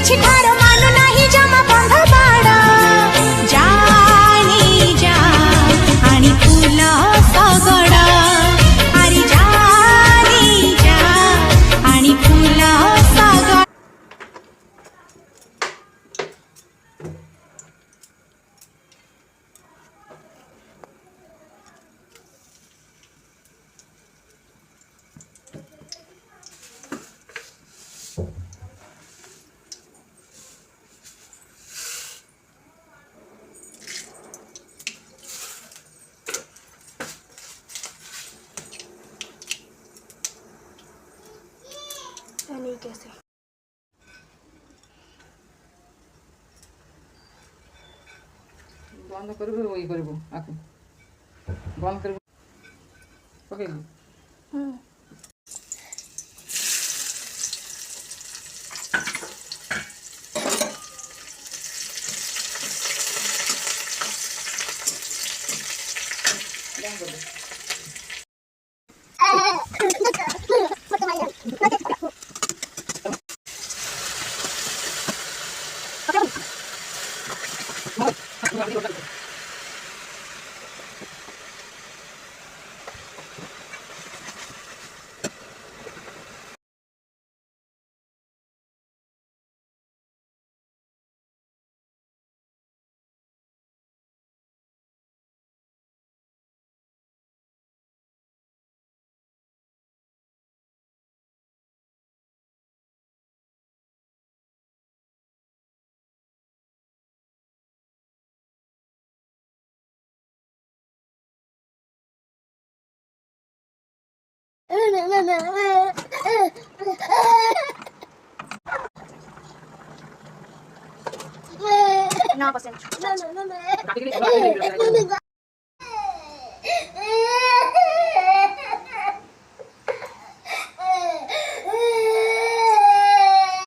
କିଛି ଠାର ମାନୁ ନାହିଁ ଜମା ବନ୍ଧ ବାଡ଼ ଜାଣି ଯା ଆଣି ଫୁଲ ଶଗଡ଼ ଆରି ଜାଣି ଯା ଆଣି ଫୁଲ ଶଗଡ଼। नहीं कैसे बंद करबो ओई करबो आको बंद करबो ओके बंद कर दे No,